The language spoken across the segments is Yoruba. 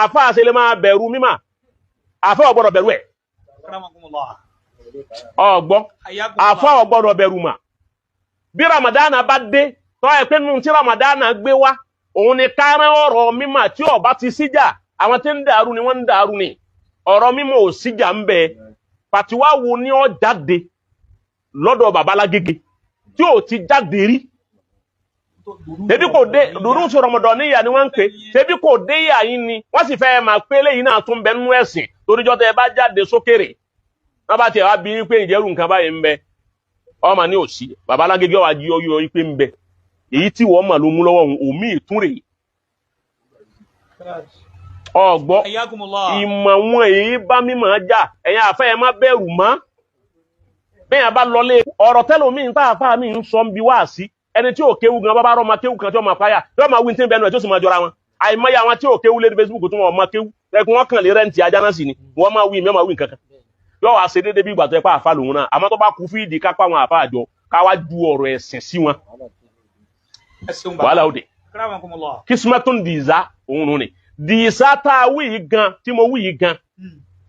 àfáà ṣe lè máa bẹ̀rù mímọ̀ àfáà ò gbọ́dọ̀ bẹ̀rù ẹ̀ ọgbọ́ àfáà ò gbọ́dọ̀ bẹ̀rù mà bí Ramadan bá dé tó ẹ pé nínú tí Ramadan gbé wá òun ni kárán ọ̀rọ̀ mímọ̀ tí ó bá ti síjà àwọn tí ń dàrú ni wọ́n ń dàrú ni ọ̀rọ̀ mímọ̀ ò síjà ń bẹ pàtíwá wo ni ó jáde lọ́dọ̀ babalágége tí ò ti jáde rí tẹbí kò dé dúró sí Ramadan níyà ni wọ́n ń pè tẹbí kò dé yà yín ni wọ́n sì fẹ́ máa pé lẹ́yìn náà tún bẹ nínú ẹ̀sìn toríjọ́ tẹ bá jáde sókèrè wọ́n bá tiẹ̀ wá bí pé ìjẹ́rù nǹkan báyìí ń bẹ ọmọ ní òsì babalágége wà jí ọyọ pé ń bẹ èyí tí wọ́n mà ló mú lọ́wọ́ omi ìtúnrè ọgbọ́ ìmọ̀ wọn èyí bá mímọ̀ já ẹ̀yìn àfẹ́ ẹ má bẹ̀rù mọ́ bẹ́yàn bá lọlé ọ̀rọ̀ tẹ́lòmí ń tààfà mí ń sọ ń bí wá sí ẹni tí ò kéwú gan bá rọ́ ma kéwú kan tí ó ma páyà yóò ma wí tí ń bẹnu ẹ̀ tí ó sì ma jọra wọn àìmọye àwọn tí ò kéwú lé Facebook tó wọn ma kéwú ẹkùn wọn kàn lè rẹ́ǹtì ajá náà sì ni wọ́n máa wí mẹ́ma wí nǹkan kan yóò wá ṣe déédé bí ìgbà tó ẹ pa àfa lòun náà àmọ́ tó bá kú fíìdì kápá wọn àfa àjọ káwá ju ọ̀rọ̀ ẹ̀sìn sí wọn wàhálà òde kismatun dìíza òun ni dìísá tá a wí yìí gan tí mo wí yìí gan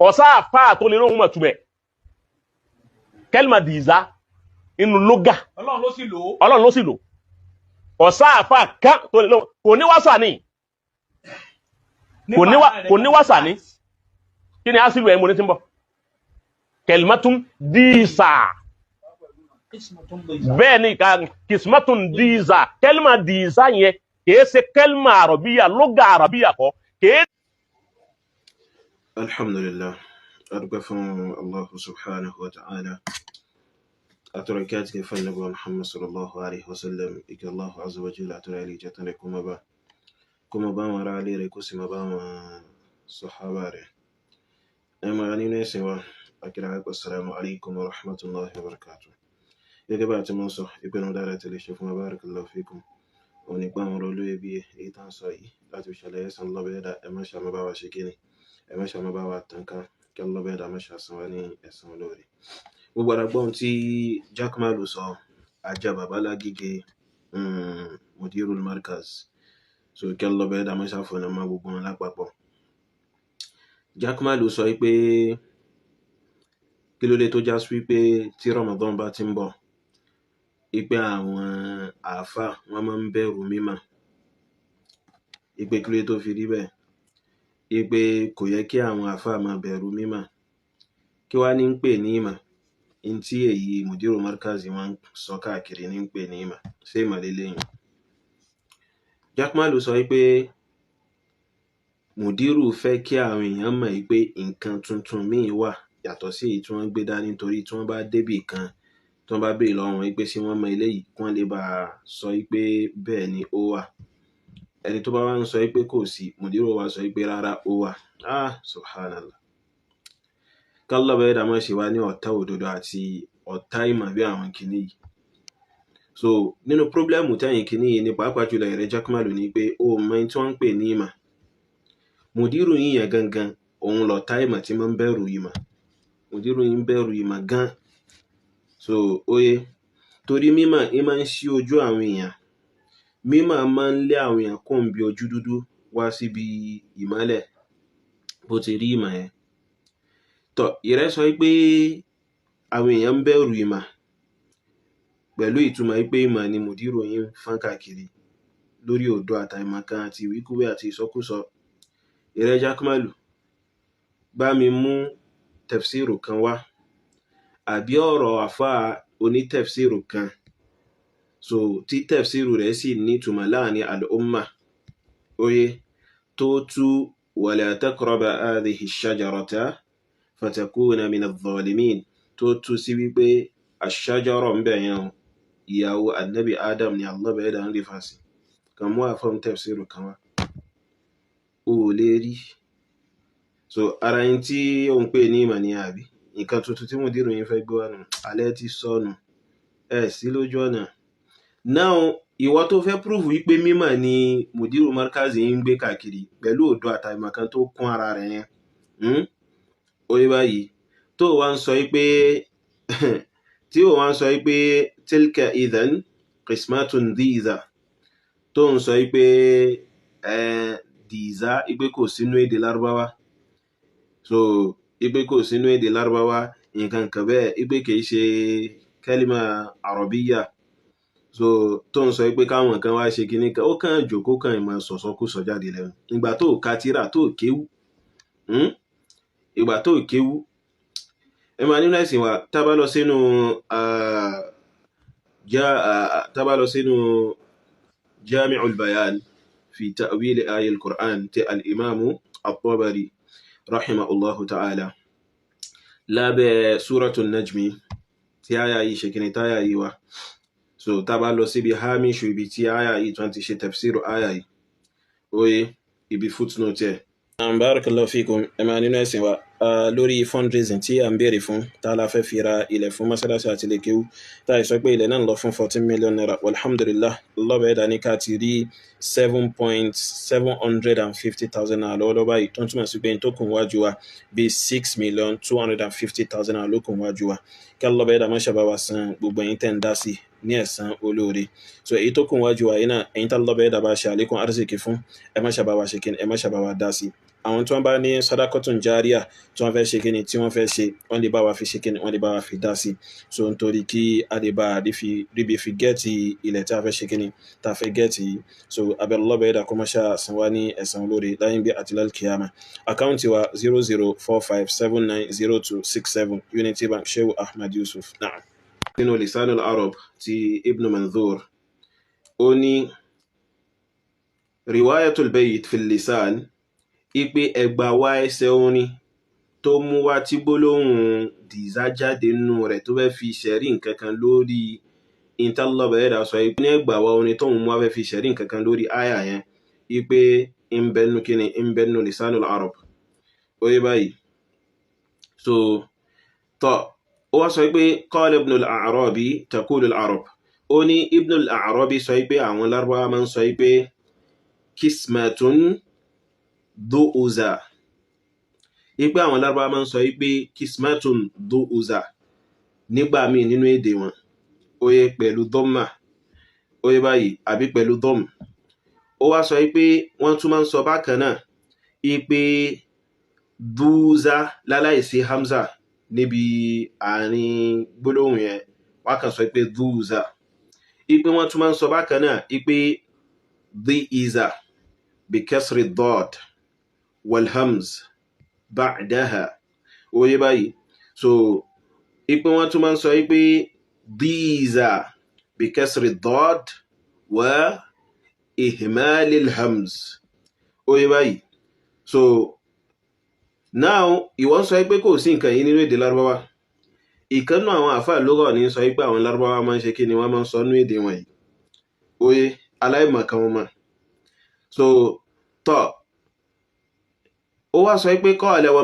ọ̀sá àfa tó lè lóhun mọ̀ túbẹ̀ kẹ́lìmà dìíza inú lóga ọlọ́run ló sì lò ọ̀sá àfa kan tó lè lóhun kò ní wásà ní kò ní wásà ní kí ni a sì lù ẹ̀ mo ní tí ń bọ̀ kẹlìmọ́tún dìísà bẹ́ẹ̀ ni kìsmọ́tún dìísà kẹlìmà dìísà yẹn kìí ṣe kẹlìmà àrọ̀bíyà lóga àrọ̀bíyà kọ́ kìí. Alhamdulillah, adúpẹ́ fún Allah subhanahu wa ta'ala àtọ̀rọ̀ kí a ti kẹfà nàbọ̀ Muhammad sallallahu alaihi wasallam ike Allah azza wa jalla àtọ̀rọ̀ ilé ìjẹta rẹ̀ kó ma bá wọn ará ilé rẹ̀ kó sì ma bá wọn sọ̀hábà rẹ̀ ẹ̀mọ̀ nínú ẹ̀sìn wa akíra assalamu alaikum wa rahmatullahi wa barakatuh gẹ́gẹ́ bá ti mọ́ sọ ìpinnu dára tẹ̀lé ṣe fún barakallahu fikum òun nípa àwọn ọ̀rọ̀ olóyè bí èyí tán sọ yìí láti fi ṣàlàyé san lọ́bẹ̀ẹ́dà ẹmọ́ṣà mọ́ bá wa ṣe kíni ẹmọ́ṣà mọ́ bá wa tànká kí lọ́bẹ̀ẹ́dà mọ́ṣà san wá ní ẹ̀san olóore gbogbo àràgbọ́n tí Jack Malu sọ ajá babalágége mudirul markaz so kí lọ́bẹ̀ẹ́dà mọ́ṣà fọ̀nà mọ́ gbogbo wọn lápapọ̀ Jack Malu sọ pé kí ló dé tó já sí pé tí Ramadan bá ti ń bọ̀ ipe àwọn àáfà wọn máa ń bẹ̀rù mímọ̀ ipe kí ló dé tó fi rí bẹ́ẹ̀ ipe kò yẹ kí àwọn àáfà máa bẹ̀rù mímọ̀ kí wá ní ń pè ní ìmọ̀ in tí èyí mudiru markazi wọn sọ káàkiri ní ń pè ní ìmọ̀ ṣé ìmọ̀ lélẹ́yìn Jack Malu sọ pé mudiru fẹ́ kí àwọn èèyàn mọ̀ pé nǹkan tuntun míì wà yàtọ̀ sí èyí tí wọ́n gbé dání nítorí tí wọ́n bá débì kan tí wọ́n bá béèrè lọ́wọ́ wọn pé sí wọ́n mọ eléyìí kí wọ́n lè bá sọ pé bẹ́ẹ̀ ni ó wà ẹni tó bá wá ń sọ pé kò sí mudiru wa sọ pé rárá ó wà subhanallah kálọ̀ bẹ́ẹ̀ dàmọ́ ṣe wá ní ọ̀tá òdodo àti ọ̀tá ìmọ̀ bí àwọn kìíní yìí so nínú pírọ́blẹ́mù tẹ́yìn kìíní yìí ní pàápàá jùlọ ìrẹ́ Jack Malu ní pé ó mọ tí wọ́n ń pè ní ìmọ̀ mudiru yìí yẹn gangan òun lọ̀tá ìmọ̀ tí máa ń bẹ̀rù ìmọ̀ mudiru yìí ń bẹ̀rù ìmọ̀ gan so oye torí mímọ̀ ẹ máa ń ṣí ojú àwọn èèyàn mímọ̀ máa ń lé àwọn èèyàn kó ń bi ojú dúdú wá síbi ìmọ́lẹ̀ bó ti rí ìmọ̀ yẹn tọ́ ìrẹ́ sọ pé àwọn èèyàn ń bẹ̀rù ìmọ̀ pẹ̀lú ìtumọ̀ pé ìmọ̀ ni mudiru yìí ń fọ́n káàkiri lórí òdo àtàìmọ̀ kan àti ìwíkúwé àti ìsọkúsọ ìrẹ́ Jack Malu bá mi mú tafsiru kan wá àbí ọ̀rọ̀ àfá onítafsiru kan so tí tafsiru rẹ̀ sì ní ìtumọ̀ láàrin al'umma oye tó tú wala taqraba hadhihi ash-shajarata fatakuna min adh-dhalimin tó tú sí wípé ash-shajara ń bẹ̀yàn ìyàwó annabi Adam ni Allah bẹ̀ẹ́dà ń rí fásí kan mú àfọ́n tafsiru kan wá ó lè rí so ara yín tí ó ń pè ní ìmọ̀ ní àbí nǹkan tuntun tí mudiru yín fẹ́ gbé wá nù alẹ́ ti sọnù sí lójú ọ̀nà now ìwọ tó fẹ́ prove wípé mímọ̀ ni mudiru markazi ń gbé káàkiri pẹ̀lú òdo àtàìmọ̀ kan tó kún ara rẹ̀ yẹn ó yẹ báyìí tó wá ń sọ pé tí ó wá ń sọ pé tilka idhan qismatun dhiza tó ń sọ pé dìíza ipe kò sínú èdè lárúbáwá so ipe kò sínú èdè lárúbáwá nǹkan kan bẹ́ẹ̀ ipe kìí ṣe kẹ́límà àrọ̀bíyà so tó ń sọ pé káwọn kan wá ṣe kinní kan ó kàn jòkó kan ìmọ̀ sọ̀sọ́kùsọ jáde lẹ́nu ìgbà tó ka tírà tó kéwú ìgbà tó kéwú ẹ máa nínú ẹ̀sìn wa tá bá lọ sínú Jami'ul Bayan fi ta'wil ayat al-Qur'an ti al-Imam at-Tabari rahimahullahu ta'ala lábẹ́ Suratul Najmi tí àyà yìí ṣe kíni táyà yìí wá so tá bá lọ síbi hamishu ibi tí àyà yìí tún ti ṣe tafsiru àyà yìí oye ibi footnote ẹ̀. Barakallahu fikum ẹ máa nínú ẹ̀sìn wa lórí fundraising tí à ń béèrè fún tá a la fẹ́ fi ra ilẹ̀ fún mọ́sálásí àti ilé kéwú tá a sọ pé ilẹ̀ náà lọ fún 14 million naira alhamdulillah lọ́bẹ̀ ẹ̀dá ní ká ti rí 7,750,000 naira lọ́wọ́lọ́wọ́ báyìí tó ń túmọ̀ sí pé tó kún wájú wa bí 6,250,000 naira ló kún wájú wa kí lọ́bẹ̀ ẹ̀dá mọ́ṣẹ́ bá wa san gbogbo ẹ̀yin tẹ́ ń dá sí ní ẹ̀san olóore so èyí tó kún wájú wa yìí náà ẹ̀yin tá lọ́bẹ̀ ẹ̀dá bá ṣe àlékún arziki fún ẹ má ṣàbá wa ṣe kí ẹ má ṣàbá wa dá sí àwọn tí wọ́n bá ní sadakotun jariya tí wọ́n fẹ́ ṣe kíni tí wọ́n fẹ́ ṣe wọ́n lè bá wa fi ṣe kíni wọ́n lè bá wa fi dá sí so nítorí kí a lè bá ríbi fi gẹ́ẹ̀tì ilẹ̀ tí a fẹ́ ṣe kíni tá a fẹ́ gẹ́ẹ̀tì so abẹ́lọ́bẹ̀ ẹ̀dá kó má ṣe san wá ní ẹ̀san olóore láyé bí àti lálkìyàmà àkáǹtì wa 0045790267 Unity Bank Shehu Ahmad Yusuf naam. nínú Lisanul Arab ti Ibn Manzur ó ní riwayatul bayt fil lisan ipe ẹgbà wá ẹsẹ̀ orin tó mú wá tí gbólóhùn dìíza jáde nínú rẹ̀ tó fẹ́ fi ṣẹ̀rí nǹkan kan lórí ìtàlọ́bẹ̀ ẹ̀dá sọ ipe ní ẹgbà wá orin tó mú wá fẹ́ fi ṣẹ̀rí nǹkan kan lórí àyà yẹn ipe ìbẹ̀nu kíni ìbẹ̀nu Lisanul Arab ó yé báyìí so tọ́ ó wá sọ pé qala Ibn al-A'rabi taqulu al-Arab ó ní Ibn al-A'rabi sọ pé àwọn Lárúbáwá máa ń sọ pé kismatun du'uza ipe àwọn Lárúbáwá máa ń sọ pé kismatun du'uza nígbà míì nínú èdè wọn ó yé pẹ̀lú dhamma ó yé báyìí àbí pẹ̀lú dom ó wá sọ pé wọ́n tún máa ń sọ bákan náà ipe du'uza láláìsí hamza níbi àárín gbólóhùn yẹn wọ́n kàn sọ pé du'uza ipe wọ́n tún máa ń sọ bákan náà ipe dhi'iza bi kasri dad والهمز بعدها ó yé báyìí so ipe wọ́n tún máa ń sọ pé dhi'iza bikasri dad wa ihmalil hamz ó yé báyìí so now ìwọ́n sọ pé kò sí nǹkan yìí nínú èdè Lárúbáwá ìkànnù àwọn àfáà lugha ní sọ pé àwọn Lárúbáwá máa ń ṣe kí ni wọ́n máa ń sọ nínú èdè wọn yìí ó yé aláìmọ̀kan wọn mọ̀ so tọ́ ó wá sọ pé qala wa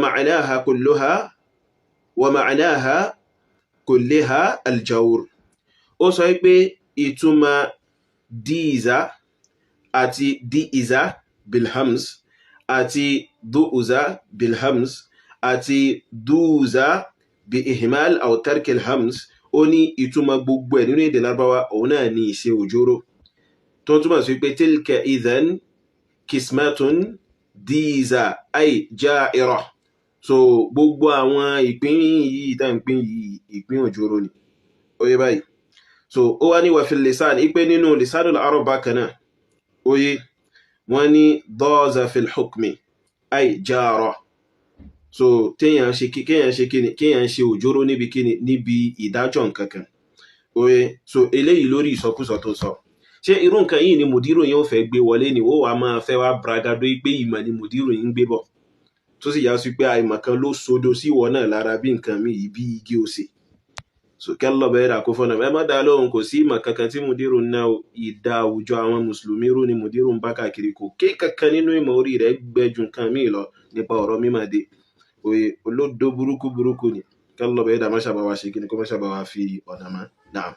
ma'naha kulliha al-jawr ó sọ pé ìtumọ̀ dìíza àti dhi'iza bilhams àti du'uza bilhams àti du'uza bi ihmal aw tarkil hams ó ní ìtumọ̀ gbogbo ẹ̀ nínú èdè Lárúbáwá òun náà ní ìṣe òjòrò tó túmọ̀ sí pé tilka idhan kismatun dìíza ay ja'ira so gbogbo àwọn ìpín yìí tá ń pín yìí ìpín òjòrò ni ó yé báyìí so ó wá ní wa fil lisan ipe nínú Lisanul Arab bákan náà ó yé wọ́n ní daza fil hukmi ay jara so kéèyàn ṣe òjòrò níbi kíni níbi ìdájọ́ nǹkan kan ó yé so eléyìí lórí ìsọkúsọ tó sọ ṣé irú nǹkan yìí ni mùdírù yóò fẹ́ gbé wọlé ni ó wàá máa fẹ́ wá bragado pé ìmọ̀ ni mùdírù yìí ń gbé bọ̀ tó sì yá sí pé àìmọ̀ kan ló sodo sí ìwọ náà lára bí nǹkan mi yìí bí igi òsè so kẹ́lọ́ bẹ́ẹ̀ rà kó fọ́nà ẹ má dá lóhùn kò sí ìmọ̀ kankan tí mùdírù náà ìdá àwùjọ àwọn mùsùlùmí rú ni mùdírù ń bá káàkiri kò ké kankan nínú ìmọ̀ orí rẹ̀ gbẹ́jú nǹkan míì lọ nípa ọ̀rọ̀ mímọ̀dé òye olódó burúkú ni kẹ́lọ́ bẹ́ẹ̀ dà má ṣàbáwá ṣe kí ni kó má ṣàbáwá fi ọ̀nà mọ́ náà.